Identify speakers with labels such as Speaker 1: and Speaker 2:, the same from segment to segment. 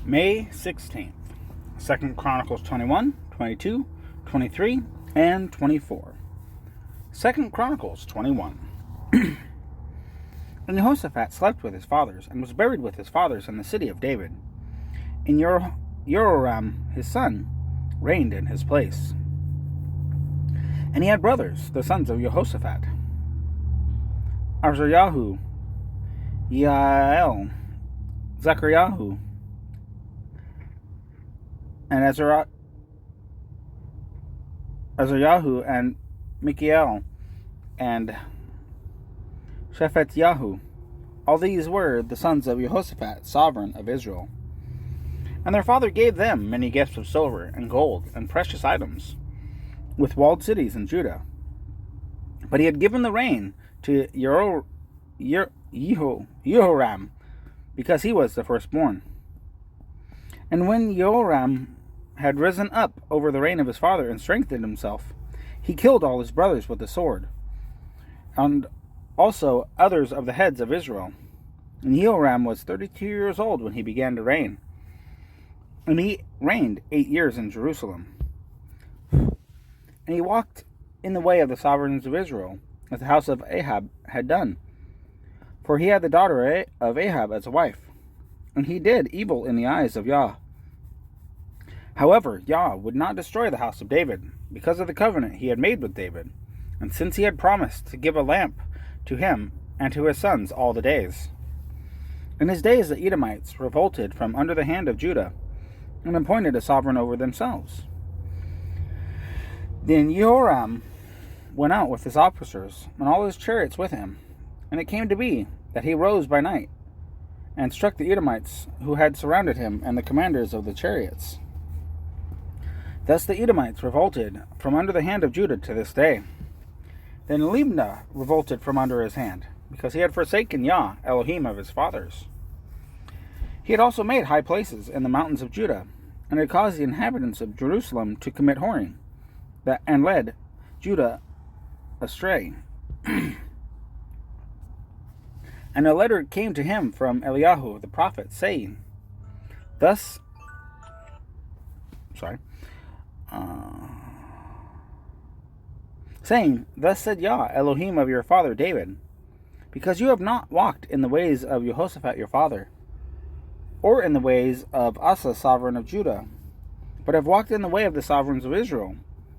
Speaker 1: May 16th, 2nd Chronicles 21, 22, 23, and 24. 2nd Chronicles 21. And Jehoshaphat slept with his fathers, and was buried with his fathers in the city of David. And Jehoram, his son, reigned in his place. And he had brothers, the sons of Jehoshaphat: Azariah, Yael, Zechariah, and Azariah, and Michael, and Shephatiah. All these were the sons of Jehoshaphat, sovereign of Israel. And their father gave them many gifts of silver and gold and precious items, with walled cities in Judah. But he had given the reign to Jehoram, because he was the firstborn. And when Jehoram had risen up over the reign of his father and strengthened himself, he killed all his brothers with the sword, and also others of the heads of Israel. And Jehoram was 32 years old when he began to reign, and he reigned 8 years in Jerusalem. And he walked in the way of the sovereigns of Israel, as the house of Ahab had done, for he had the daughter of Ahab as a wife, and he did evil in the eyes of Yah. However, Yah would not destroy the house of David, because of the covenant he had made with David, and since he had promised to give a lamp to him and to his sons all the days. In his days the Edomites revolted from under the hand of Judah, and appointed a sovereign over themselves. Then Jehoram went out with his officers, and all his chariots with him, and it came to be that he rose by night, and struck the Edomites who had surrounded him, and the commanders of the chariots. Thus the Edomites revolted from under the hand of Judah to this day. Then Libnah revolted from under his hand, because he had forsaken Yah, Elohim of his fathers. He had also made high places in the mountains of Judah, and had caused the inhabitants of Jerusalem to commit whoring, and led Judah astray. And a letter came to him from Eliyahu the prophet, saying, Thus said Yah, Elohim of your father David, because you have not walked in the ways of Jehoshaphat your father, or in the ways of Asa sovereign of Judah, but have walked in the way of the sovereigns of Israel,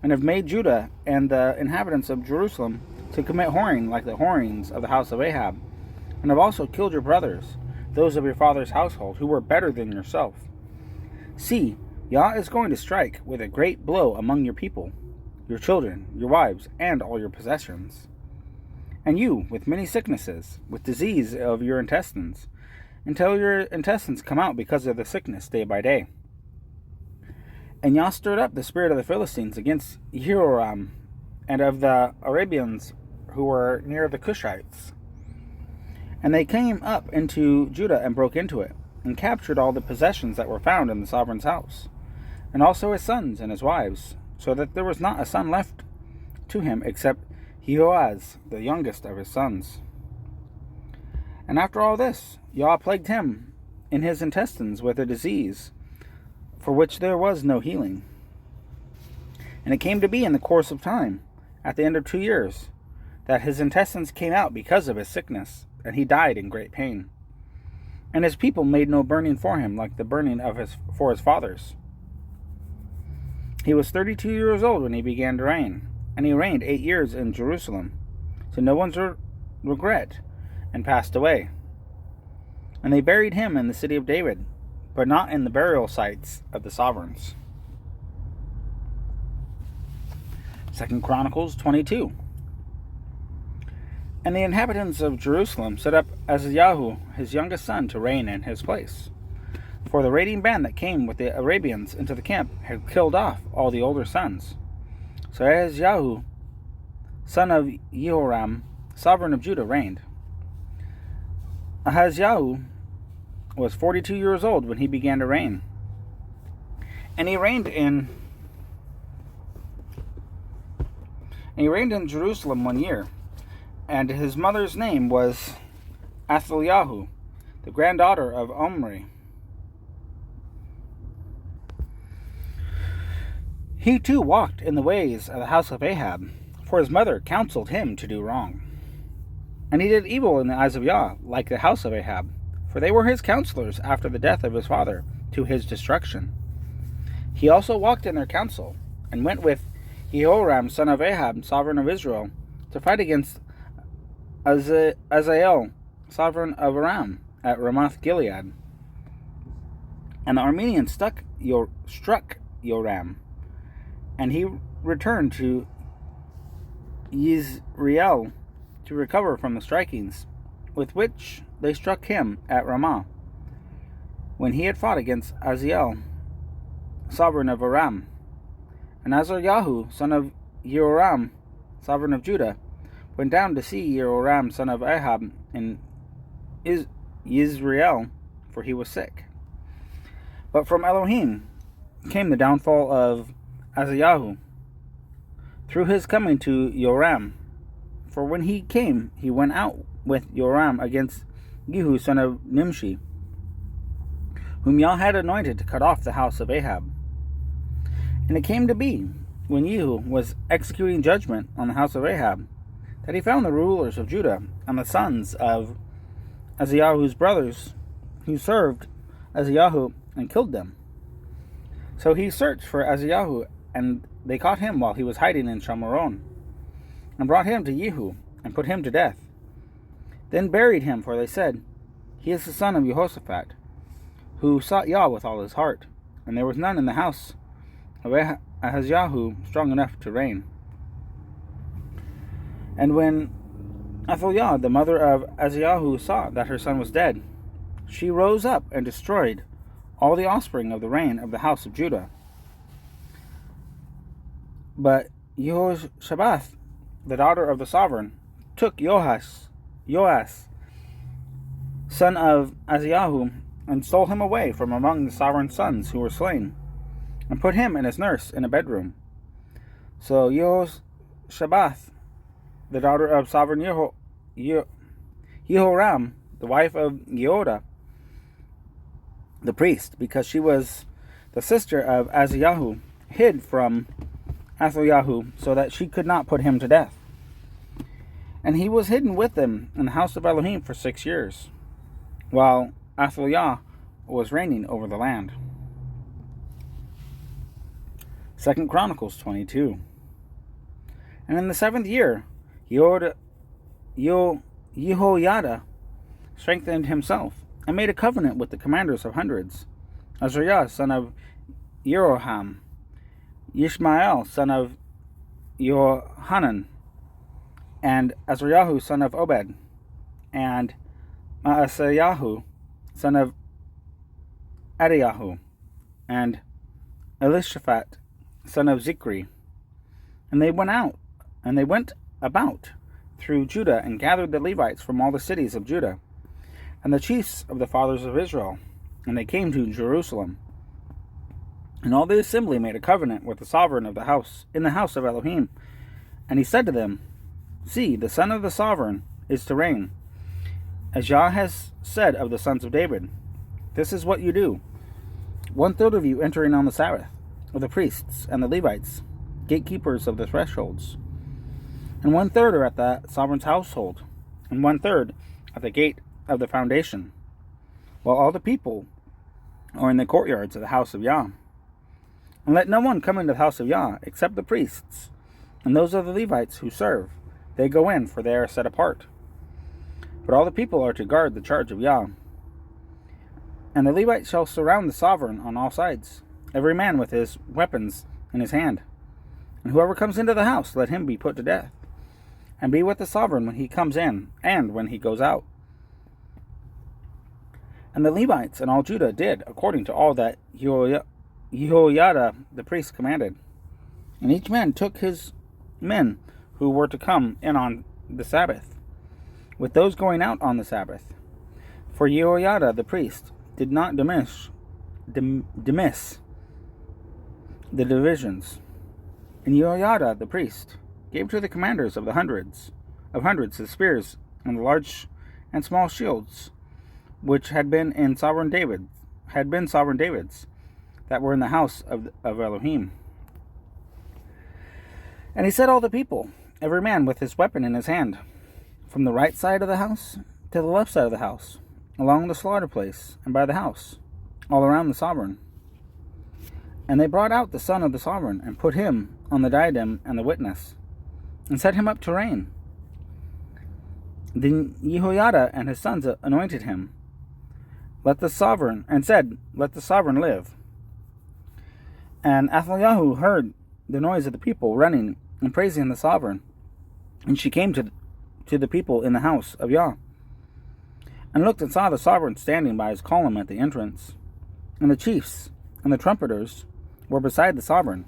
Speaker 1: and have made Judah and the inhabitants of Jerusalem to commit whoring like the whorings of the house of Ahab, and have also killed your brothers, those of your father's household, who were better than yourself. See, Yah is going to strike with a great blow among your people, your children, your wives, and all your possessions. And you, with many sicknesses, with disease of your intestines, until your intestines come out because of the sickness day by day. And Yah stirred up the spirit of the Philistines against Jehoram, and of the Arabians who were near the Cushites. And they came up into Judah and broke into it, and captured all the possessions that were found in the sovereign's house, and also his sons and his wives, so that there was not a son left to him except Jehoaz, the youngest of his sons. And after all this, Yah plagued him in his intestines with a disease, for which there was no healing. And it came to be in the course of time, at the end of 2 years, that his intestines came out because of his sickness, and he died in great pain. And his people made no burning for him like the burning for his fathers. He was 32 years old when he began to reign, and he reigned 8 years in Jerusalem, to no one's regret, and passed away. And they buried him in the city of David, but not in the burial sites of the sovereigns. 2nd Chronicles 22. And the inhabitants of Jerusalem set up Azariah, his youngest son, to reign in his place. For the raiding band that came with the Arabians into the camp had killed off all the older sons. So Azariah, son of Jehoram, sovereign of Judah, reigned. Ahaziah was 42 years old when he began to reign. And he reigned in Jerusalem 1 year. And his mother's name was Athaliah, the granddaughter of Omri. He too walked in the ways of the house of Ahab, for his mother counseled him to do wrong. And he did evil in the eyes of Yah, like the house of Ahab, for they were his counselors after the death of his father, to his destruction. He also walked in their counsel, and went with Jehoram son of Ahab, sovereign of Israel, to fight against Azael, sovereign of Aram, at Ramoth Gilead. And the Arameans struck Joram, and he returned to Yisrael to recover from the strikings, with which they struck him at Ramah, when he had fought against Azael, sovereign of Aram. And Azaryahu, son of Jehoram, sovereign of Judah, went down to see Jehoram, son of Ahab, in Yisrael, for he was sick. But from Elohim came the downfall of Azaryahu, through his coming to Joram. For when he came, he went out with Joram against Jehu, son of Nimshi, whom Yah had anointed to cut off the house of Ahab. And it came to be, when Jehu was executing judgment on the house of Ahab, that he found the rulers of Judah and the sons of Azaryahu's brothers, who served Azaryahu, and killed them. So he searched for Azaryahu, and they caught him while he was hiding in Shamaron, and brought him to Jehu, and put him to death. Then buried him, for they said, He is the son of Jehoshaphat, who sought Yah with all his heart, and there was none in the house of Ahaziah strong enough to reign. And when Athaliah, the mother of Ahaziah, saw that her son was dead, she rose up and destroyed all the offspring of the reign of the house of Judah. But Jehoshabath, the daughter of the sovereign, took Joas, son of Ahaziah, and stole him away from among the sovereign's sons who were slain, and put him and his nurse in a bedroom. So Jehoshabath, the daughter of sovereign Jehoram, the wife of Yehoda, the priest, because she was the sister of Ahaziah, hid from Athaliah, so that she could not put him to death. And he was hidden with them in the house of Elohim for 6 years, while Athaliah was reigning over the land. 2 Chronicles 22. And in the 7th year, Jehoiada strengthened himself, and made a covenant with the commanders of hundreds, Azariah, son of Jeroham, Ishmael, son of Johanan, and Azariah, son of Obed, and Maaseyahu, son of Adiyahu, and Elishaphat, son of Zikri. And they went about through Judah, and gathered the Levites from all the cities of Judah, and the chiefs of the fathers of Israel, and they came to Jerusalem. And all the assembly made a covenant with the sovereign of the house, in the house of Elohim. And he said to them, See, the son of the sovereign is to reign, as Yah has said of the sons of David. This is what you do: 1/3 of you entering on the Sabbath, of the priests and the Levites, gatekeepers of the thresholds, and 1/3 are at the sovereign's household, and 1/3 at the gate of the foundation, while all the people are in the courtyards of the house of Yah. And let no one come into the house of Yah except the priests, and those of the Levites who serve. They go in, for they are set apart. But all the people are to guard the charge of Yah. And the Levites shall surround the sovereign on all sides, every man with his weapons in his hand. And whoever comes into the house, let him be put to death, and be with the sovereign when he comes in, and when he goes out. And the Levites and all Judah did according to all that Jehoiada the priest commanded. And each man took his men who were to come in on the Sabbath, with those going out on the Sabbath. For Jehoiada the priest did not dismiss the divisions. And Jehoiada the priest gave to the commanders of hundreds the spears and the large and small shields, which had been sovereign David's, that were in the house of Elohim. And he set all the people, every man with his weapon in his hand, from the right side of the house to the left side of the house, along the slaughter place and by the house, all around the sovereign. And they brought out the son of the sovereign, and put him on the diadem and the witness, and set him up to reign. Then Jehoiada and his sons anointed him, said, "Let the sovereign live." And Athaliah heard the noise of the people running and praising the sovereign, and she came to the people in the house of Yah, and looked and saw the sovereign standing by his column at the entrance, and the chiefs and the trumpeters were beside the sovereign,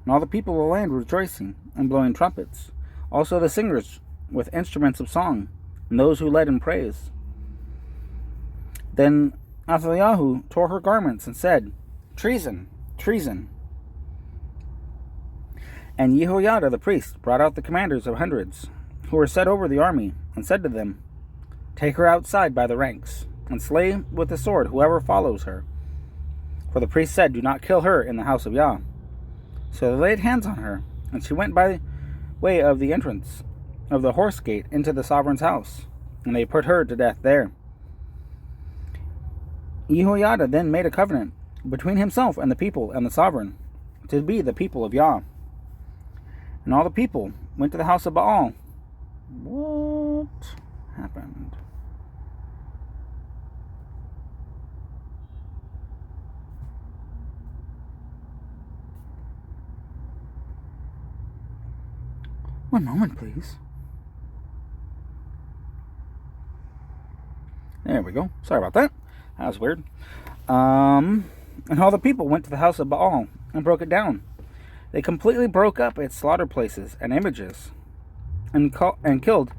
Speaker 1: and all the people of the land were rejoicing and blowing trumpets, also the singers with instruments of song, and those who led in praise. Then Athaliah tore her garments and said, "Treason, treason." And Jehoiada the priest brought out the commanders of hundreds, who were set over the army, and said to them, "Take her outside by the ranks, and slay with the sword whoever follows her." For the priest said, "Do not kill her in the house of Yah." So they laid hands on her, and she went by way of the entrance of the horse gate into the sovereign's house, and they put her to death there. Jehoiada then made a covenant between himself and the sovereign, to be the people of Yah. And all the people went to the house of Baal. What happened? One moment, please. There we go. Sorry about that. That was weird. And all the people went to the house of Baal and broke it down. They completely broke up its slaughter places and images, and killed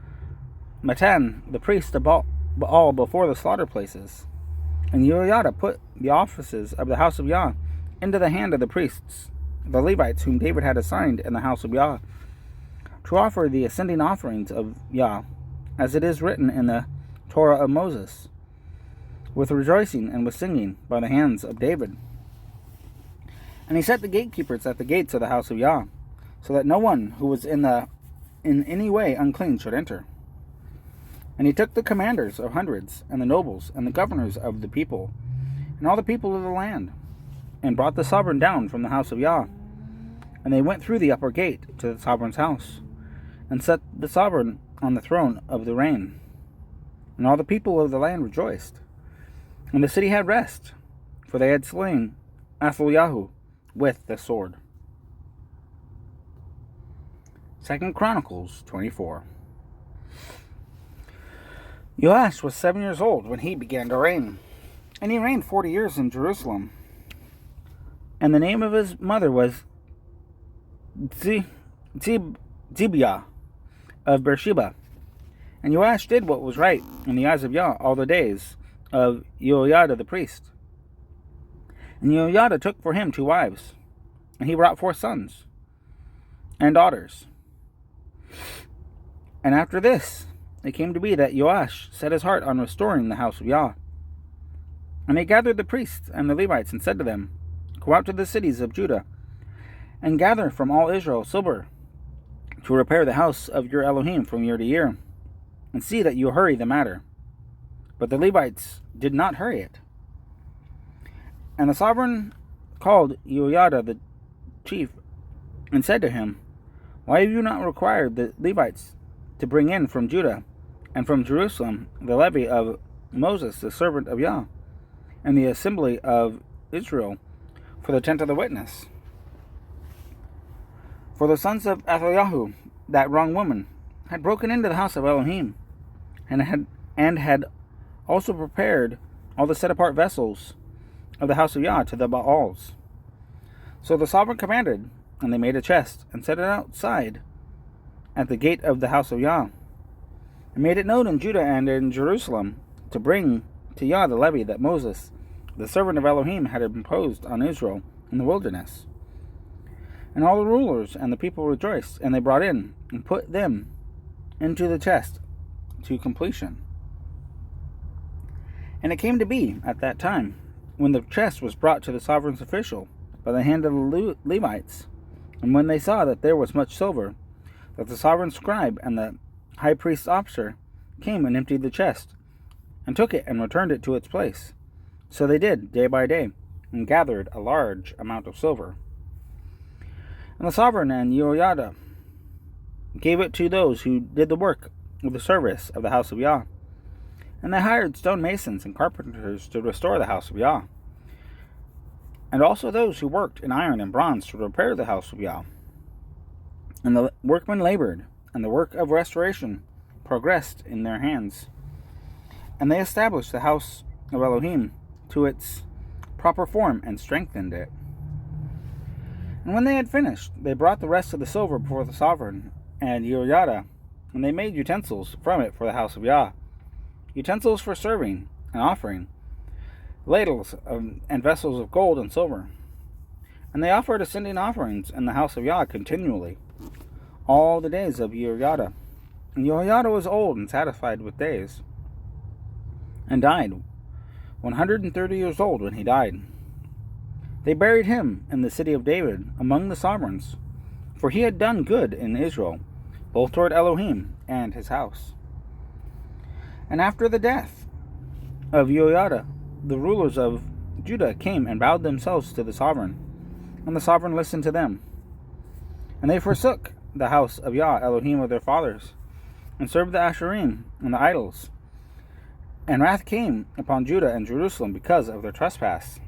Speaker 1: Matan, the priest of Baal, before the slaughter places. And Jehoiada put the offices of the house of Yah into the hand of the priests, the Levites, whom David had assigned in the house of Yah, to offer the ascending offerings of Yah, as it is written in the Torah of Moses, with rejoicing and with singing by the hands of David. And he set the gatekeepers at the gates of the house of Yah, so that no one who was in any way unclean should enter. And he took the commanders of hundreds, and the nobles, and the governors of the people, and all the people of the land, and brought the sovereign down from the house of Yah. And they went through the upper gate to the sovereign's house, and set the sovereign on the throne of the reign. And all the people of the land rejoiced. And the city had rest, for they had slain Athaliah with the sword. 2 Chronicles 24. Joash was 7 years old when he began to reign, and he reigned 40 years in Jerusalem. And the name of his mother was Zibiah of Beersheba. And Joash did what was right in the eyes of Yah all the days of Jehoiada the priest. And Jehoiada took for him 2 wives, and he brought 4 sons and daughters. And after this, it came to be that Joash set his heart on restoring the house of Yah. And he gathered the priests and the Levites, and said to them, "Go out to the cities of Judah, and gather from all Israel silver, to repair the house of your Elohim from year to year, and see that you hurry the matter." But the Levites did not hurry it. And the sovereign called Jehoiada the chief, and said to him, "Why have you not required the Levites to bring in from Judah and from Jerusalem the levy of Moses, the servant of Yah, and the assembly of Israel for the tent of the witness?" For the sons of Athaliah, that wrong woman, had broken into the house of Elohim, and had also prepared all the set-apart vessels of the house of Yah to the Baals. So the sovereign commanded, and they made a chest, and set it outside at the gate of the house of Yah, and made it known in Judah and in Jerusalem to bring to Yah the levy that Moses, the servant of Elohim, had imposed on Israel in the wilderness. And all the rulers and the people rejoiced, and they brought in and put them into the chest to completion. And it came to be at that time, when the chest was brought to the sovereign's official by the hand of the Levites, And when they saw that there was much silver, that the sovereign scribe and the high priest's officer came and emptied the chest, and took it and returned it to its place. So they did, day by day, and gathered a large amount of silver. And the sovereign and Jehoiada gave it to those who did the work of the service of the house of Yah. And they hired stonemasons and carpenters to restore the house of Yah, and also those who worked in iron and bronze to repair the house of Yah. And the workmen labored, and the work of restoration progressed in their hands. And they established the house of Elohim to its proper form and strengthened it. And when they had finished, they brought the rest of the silver before the sovereign and Jehoiada, and they made utensils from it for the house of Yah, utensils for serving and offering, ladles and vessels of gold and silver. And they offered ascending offerings in the house of Yah continually, all the days of Jehoiada. And Jehoiada was old and satisfied with days, and died 130 years old when he died. They buried him in the city of David among the sovereigns, for he had done good in Israel, both toward Elohim and his house. And after the death of Jehoiada, the rulers of Judah came and bowed themselves to the sovereign, and the sovereign listened to them. And they forsook the house of Yah, Elohim of their fathers, and served the Asherim and the idols. And wrath came upon Judah and Jerusalem because of their trespass.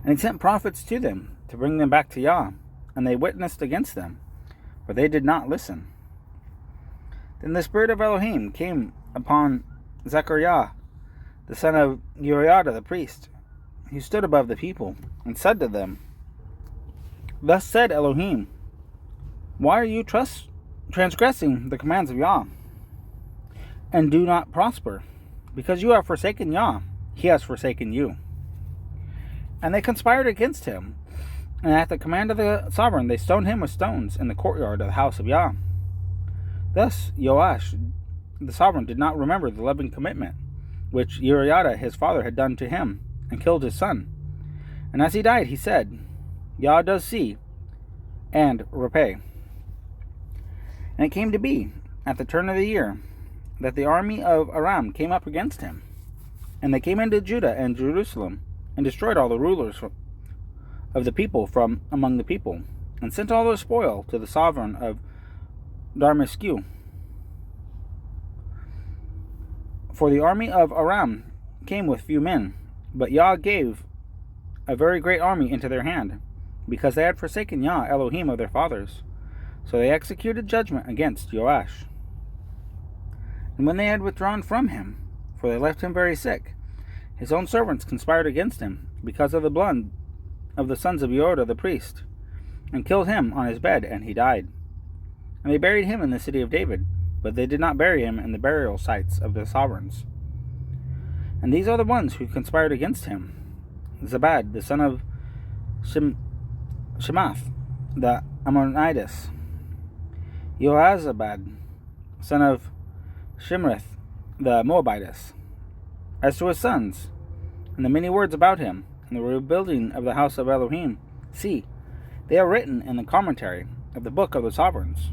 Speaker 1: And he sent prophets to them to bring them back to Yah, and they witnessed against them, for they did not listen. Then the spirit of Elohim came upon Zechariah, the son of Jehoiada the priest, who stood above the people, and said to them, Thus said Elohim, Why are you transgressing the commands of Yah, and do not prosper? Because you have forsaken Yah, he has forsaken you. And they conspired against him, and at the command of the sovereign they stoned him with stones in the courtyard of the house of Yah. Thus Joash the sovereign did not remember the loving commitment which Jehoiada his father had done to him, and killed his son. And as he died he said, Yah does see and repay. And it came to be, at the turn of the year, that the army of Aram came up against him. And they came into Judah and Jerusalem, and destroyed all the rulers of the people from among the people, and sent all their spoil to the sovereign of Damascus. For the army of Aram came with few men, but Yah gave a very great army into their hand, because they had forsaken Yah, Elohim of their fathers. So they executed judgment against Joash. And when they had withdrawn from him, for they left him very sick, his own servants conspired against him, because of the blood of the sons of Jehoiada the priest, and killed him on his bed, and he died. And they buried him in the city of David, but they did not bury him in the burial sites of the sovereigns. And these are the ones who conspired against him: Zabad, the son of Shemath, the Ammonitess; Jehoazabad, son of Shimrith, the Moabitess. As to his sons, and the many words about him, and the rebuilding of the house of Elohim, see, they are written in the commentary of the book of the sovereigns.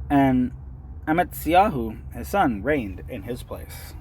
Speaker 1: And Amatziyahu, his son, reigned in his place.